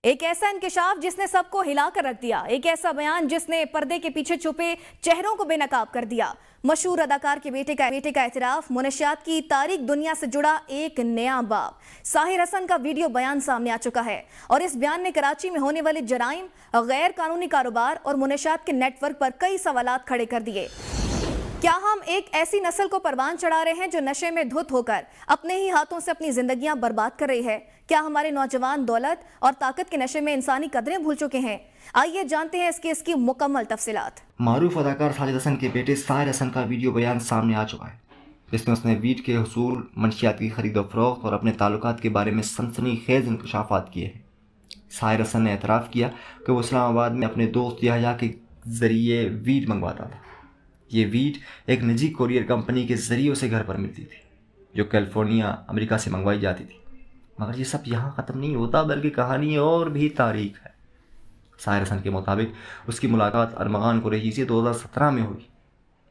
ایک ایسا انکشاف جس نے سب کو ہلا کر رکھ دیا، ایک ایسا بیان جس نے پردے کے پیچھے چھپے چہروں کو بے نقاب کر دیا۔ مشہور اداکار کے بیٹے کا اعتراف، منشیات کی تاریک دنیا سے جڑا ایک نیا باب۔ ساحر حسن کا ویڈیو بیان سامنے آ چکا ہے اور اس بیان نے کراچی میں ہونے والے جرائم، غیر قانونی کاروبار اور منشیات کے نیٹ ورک پر کئی سوالات کھڑے کر دیے۔ کیا ہم ایک ایسی نسل کو پروان چڑھا رہے ہیں جو نشے میں دھت ہو کر اپنے ہی ہاتھوں سے اپنی زندگیاں برباد کر رہی ہے؟ کیا ہمارے نوجوان دولت اور طاقت کے نشے میں انسانی قدریں بھول چکے ہیں؟ آئیے جانتے ہیں اس کی مکمل تفصیلات۔ معروف اداکار ساجد حسن کے بیٹے ساحر حسن کا ویڈیو بیان سامنے آ چکا ہے، جس میں اس نے ویڈ کے حصول، منشیات کی خرید و فروخت اور اپنے تعلقات کے بارے میں سنسنی خیز انکشافات کیے ہیں۔ ساحر حسن نے اعتراف کیا کہ وہ اسلام آباد میں اپنے دوست یحییٰ کے ذریعے ویڈ منگواتا تھا۔ یہ ویڈ ایک نجی کوریئر کمپنی کے ذریعے اسے گھر پر ملتی تھی، جو کیلیفورنیا، امریکہ سے منگوائی جاتی تھی۔ مگر یہ سب یہاں ختم نہیں ہوتا، بلکہ کہانی اور بھی تاریخ ہے۔ ساحر حسن کے مطابق اس کی ملاقات ارمغان قریشی سے 2017 میں ہوئی،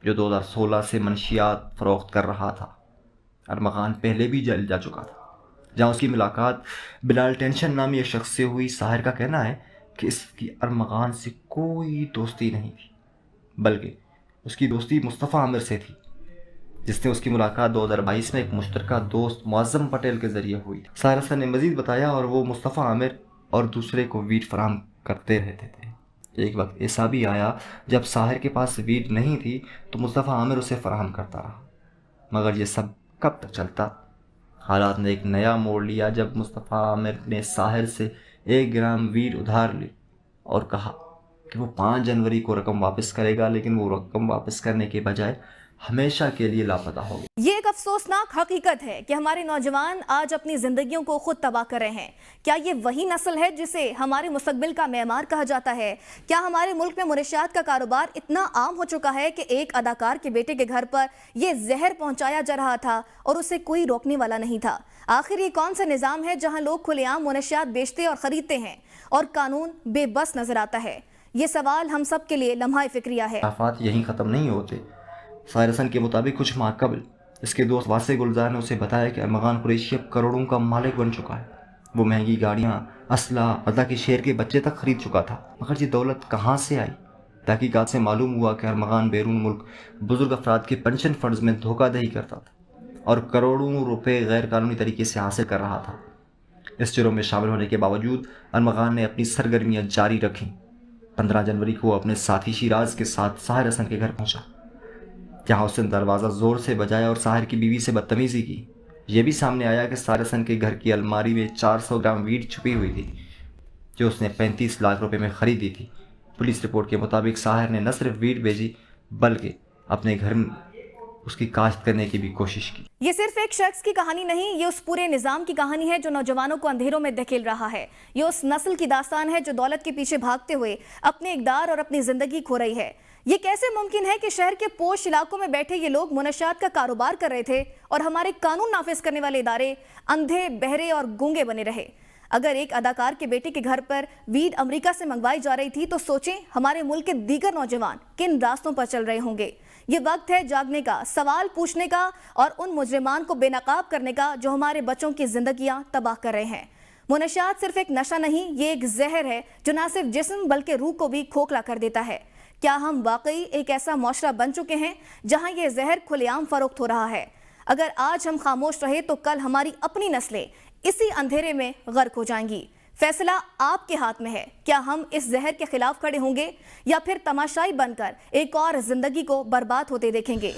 جو 2016 سے منشیات فروخت کر رہا تھا۔ ارمغان پہلے بھی جیل جا چکا تھا، جہاں اس کی ملاقات بلال ٹینشن نامی ایک شخص سے ہوئی۔ ساحر کا کہنا ہے کہ اس کی ارمغان سے کوئی دوستی نہیں تھی، بلکہ اس کی دوستی مصطفیٰ عامر سے تھی، جس نے اس کی ملاقات 2022 میں ایک مشترکہ دوست معظم پٹیل کے ذریعے ہوئی۔ ساحر حسن نے مزید بتایا اور وہ مصطفیٰ عامر اور دوسرے کو ویڈ فراہم کرتے رہتے تھے۔ ایک وقت ایسا بھی آیا جب ساحر کے پاس ویڈ نہیں تھی تو مصطفیٰ عامر اسے فراہم کرتا رہا۔ مگر یہ سب کب تک چلتا؟ حالات نے ایک نیا موڑ لیا جب مصطفیٰ عامر نے ساحر سے 1 گرام ویڈ ادھار لی اور کہا کہ وہ 5 جنوری کو رقم واپس کرے گا، لیکن وہ رقم واپس کرنے کے بجائے ہمیشہ کے لیے لاپتہ ہو گیا۔ یہ ایک افسوسناک حقیقت ہے کہ ہمارے نوجوان آج اپنی زندگیوں کو خود تباہ کر رہے ہیں۔ کیا یہ وہی نسل ہے جسے ہمارے مستقبل کا معمار کہا جاتا ہے؟ کیا ہمارے ملک میں منشیات کا کاروبار اتنا عام ہو چکا ہے کہ ایک اداکار کے بیٹے کے گھر پر یہ زہر پہنچایا جا رہا تھا اور اسے کوئی روکنے والا نہیں تھا؟ آخر یہ کون سا نظام ہے جہاں لوگ کھلے عام منشیات بیچتے اور خریدتے ہیں اور قانون بے بس نظر آتا ہے؟ یہ سوال ہم سب کے لیے لمحہ فکریہ ہے۔ خلافات یہیں ختم نہیں ہوتے۔ ساحر حسن کے مطابق کچھ ماہ قبل اس کے دوست واسع گلزار نے اسے بتایا کہ ارمغان قریشی اب کروڑوں کا مالک بن چکا ہے۔ وہ مہنگی گاڑیاں، اسلحہ، عطا کے شیر کے بچے تک خرید چکا تھا۔ مگر یہ دولت کہاں سے آئی؟ تحقیقات سے معلوم ہوا کہ ارمغان بیرون ملک بزرگ افراد کے پنشن فنڈز میں دھوکہ دہی کرتا تھا اور کروڑوں روپے غیر قانونی طریقے سے حاصل کر رہا تھا۔ اس جرم میں شامل ہونے کے باوجود ارمغان نے اپنی سرگرمیاں جاری رکھیں۔ 15 جنوری کو اپنے ساتھی شیراز کے ساتھ ساحر حسن کے گھر پہنچا، جہاں اس نے دروازہ زور سے بجایا اور ساحر کی بیوی سے بدتمیزی کی۔ یہ بھی سامنے آیا کہ ساحر حسن کے گھر کی الماری میں 400 گرام ویڈ چھپی ہوئی تھی، جو اس نے 35 لاکھ روپے میں خریدی تھی۔ پولیس رپورٹ کے مطابق ساحر نے نہ صرف ویڈ بیچی بلکہ اپنے گھر میں اس کی کاشت کرنے کی بھی کوشش کی۔ یہ صرف ایک شخص کی کہانی نہیں، یہ اس پورے نظام کی کہانی ہے جو نوجوانوں کو اندھیروں میں دھکیل رہا ہے۔ یہ اس نسل کی داستان ہے جو دولت کے پیچھے بھاگتے ہوئے اپنے اقدار اور اپنی زندگی کھو رہی ہے۔ یہ کیسے ممکن ہے کہ شہر کے پوش علاقوں میں بیٹھے یہ لوگ منشیات کا کاروبار کر رہے تھے اور ہمارے قانون نافذ کرنے والے ادارے اندھے، بہرے اور گونگے بنے رہے؟ اگر ایک اداکار کے بیٹے کے گھر پر ویڈ امریکہ سے منگوائی جا رہی تھی تو سوچیں ہمارے ملک کے دیگر نوجوان کن راستوں پر چل رہے ہوں گے۔ یہ وقت ہے جاگنے کا، سوال پوچھنے کا اور ان مجرمان کو بے نقاب کرنے کا جو ہمارے بچوں کی زندگیاں تباہ کر رہے ہیں۔ منشیات صرف ایک نشہ نہیں، یہ ایک زہر ہے جو نہ صرف جسم بلکہ روح کو بھی کھوکھلا کر دیتا ہے۔ کیا ہم واقعی ایک ایسا معاشرہ بن چکے ہیں جہاں یہ زہر کھلے عام فروخت ہو رہا ہے؟ اگر آج ہم خاموش رہے تو کل ہماری اپنی نسلیں اسی اندھیرے میں غرق ہو جائیں گی۔ فیصلہ آپ کے ہاتھ میں ہے۔ کیا ہم اس زہر کے خلاف کھڑے ہوں گے یا پھر تماشائی بن کر ایک اور زندگی کو برباد ہوتے دیکھیں گے؟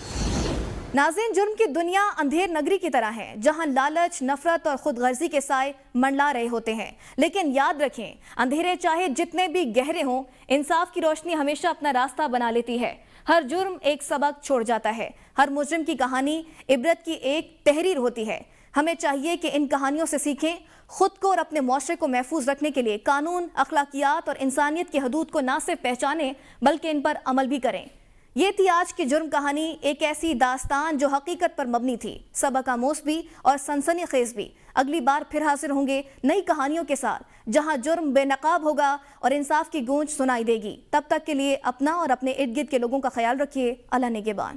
ناظرین، جرم کی دنیا اندھیر نگری کی طرح ہے جہاں لالچ، نفرت اور خود غرضی کے سائے منڈلا رہے ہوتے ہیں۔ لیکن یاد رکھیں، اندھیرے چاہے جتنے بھی گہرے ہوں، انصاف کی روشنی ہمیشہ اپنا راستہ بنا لیتی ہے۔ ہر جرم ایک سبق چھوڑ جاتا ہے، ہر مجرم کی کہانی عبرت کی ایک تحریر ہوتی ہے۔ ہمیں چاہیے کہ ان کہانیوں سے سیکھیں، خود کو اور اپنے معاشرے کو محفوظ رکھنے کے لیے قانون، اخلاقیات اور انسانیت کی حدود کو نہ صرف پہچانیں بلکہ ان پر عمل بھی کریں۔ یہ تھی آج کی جرم کہانی، ایک ایسی داستان جو حقیقت پر مبنی تھی، سبق آموز بھی اور سنسنی خیز بھی۔ اگلی بار پھر حاضر ہوں گے نئی کہانیوں کے ساتھ جہاں جرم بے نقاب ہوگا اور انصاف کی گونج سنائی دے گی۔ تب تک کے لیے اپنا اور اپنے ارد گرد کے لوگوں کا خیال رکھیے۔ اللہ نگہبان۔